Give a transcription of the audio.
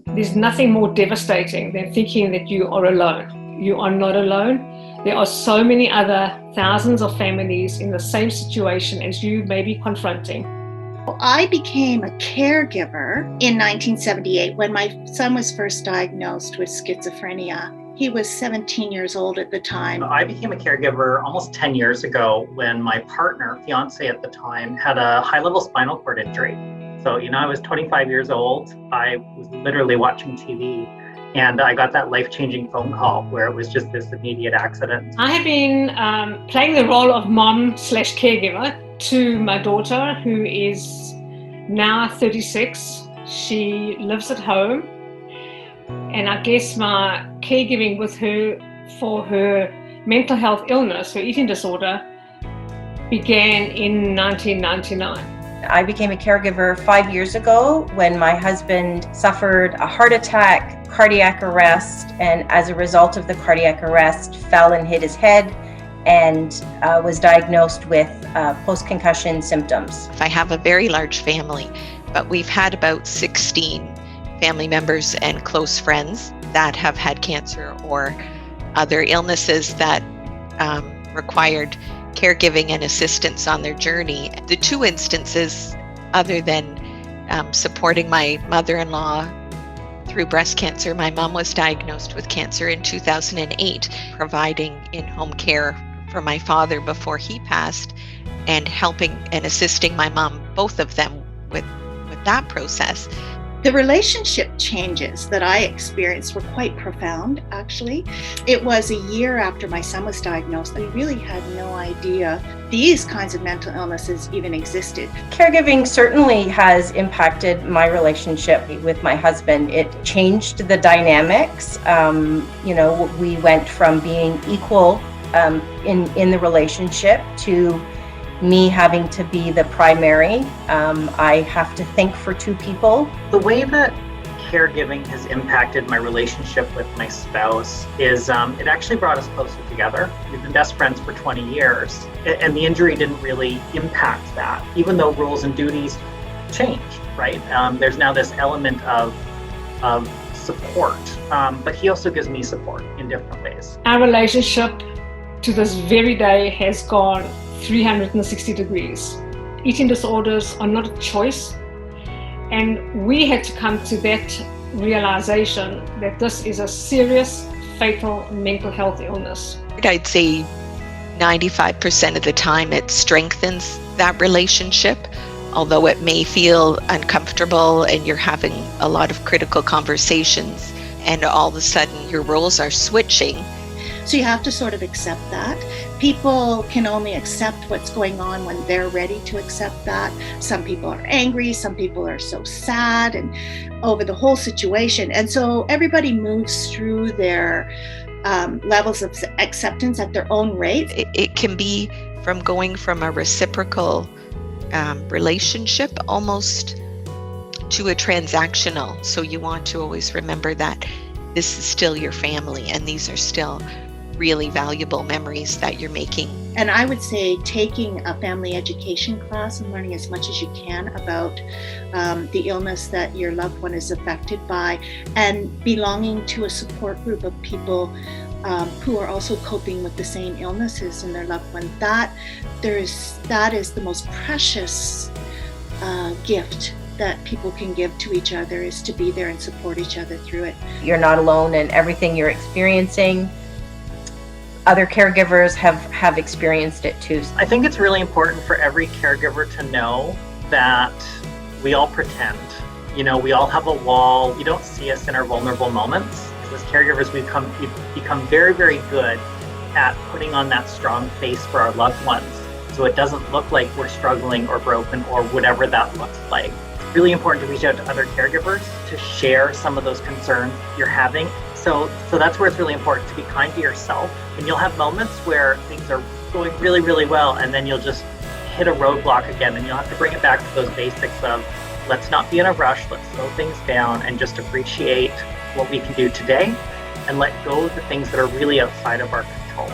There's nothing more devastating than thinking that you are alone. You are not alone. There are so many other thousands of families in the same situation as you may be confronting. I became a caregiver in 1978 when my son was first diagnosed with schizophrenia. He was 17 years old at the time. I became a caregiver almost 10 years ago when my partner, fiance at the time, had a high-level spinal cord injury. So, I was 25 years old. I was literally watching TV and I got that life-changing phone call where it was just this immediate accident. I have been playing the role of mom/caregiver to my daughter, who is now 36. She lives at home, and I guess my caregiving with her for her mental health illness, her eating disorder, began in 1999. I became a caregiver 5 years ago when my husband suffered a heart attack, cardiac arrest, and as a result of the cardiac arrest, fell and hit his head and was diagnosed with post-concussion symptoms. I have a very large family, but we've had about 16 family members and close friends that have had cancer or other illnesses that required caregiving and assistance on their journey. The two instances, other than supporting my mother-in-law through breast cancer, my mom was diagnosed with cancer in 2008, providing in-home care for my father before he passed, and helping and assisting my mom, both of them, with that process. The relationship changes that I experienced were quite profound, actually. It was a year after my son was diagnosed. I really had no idea these kinds of mental illnesses even existed. Caregiving certainly has impacted my relationship with my husband. It changed the dynamics. We went from being equal in the relationship to me having to be the primary. I have to think for two people. The way that caregiving has impacted my relationship with my spouse is it actually brought us closer together. We've been best friends for 20 years, and the injury didn't really impact that, even though roles and duties changed, right? There's now this element of support, but he also gives me support in different ways. Our relationship to this very day has gone 360 degrees. Eating disorders are not a choice, and we had to come to that realization that this is a serious, fatal mental health illness. I'd say 95% of the time it strengthens that relationship, although it may feel uncomfortable and you're having a lot of critical conversations and all of a sudden your roles are switching. So you have to sort of accept that. People can only accept what's going on when they're ready to accept that. Some people are angry, some people are so sad and over the whole situation. And so everybody moves through their levels of acceptance at their own rate. It can be from going from a reciprocal relationship almost to a transactional. So you want to always remember that this is still your family and these are still really valuable memories that you're making. And I would say taking a family education class and learning as much as you can about the illness that your loved one is affected by, and belonging to a support group of people who are also coping with the same illnesses in their loved one. That is the most precious gift that people can give to each other, is to be there and support each other through it. You're not alone in everything you're experiencing. Other caregivers have experienced it too. I think it's really important for every caregiver to know that we all pretend. We all have a wall. You don't see us in our vulnerable moments. As caregivers, we've become very, very good at putting on that strong face for our loved ones, so it doesn't look like we're struggling or broken or whatever that looks like. It's really important to reach out to other caregivers to share some of those concerns you're having. So that's where it's really important to be kind to yourself. And you'll have moments where things are going really, really well, and then you'll just hit a roadblock again, and you'll have to bring it back to those basics of let's not be in a rush, let's slow things down and just appreciate what we can do today and let go of the things that are really outside of our control.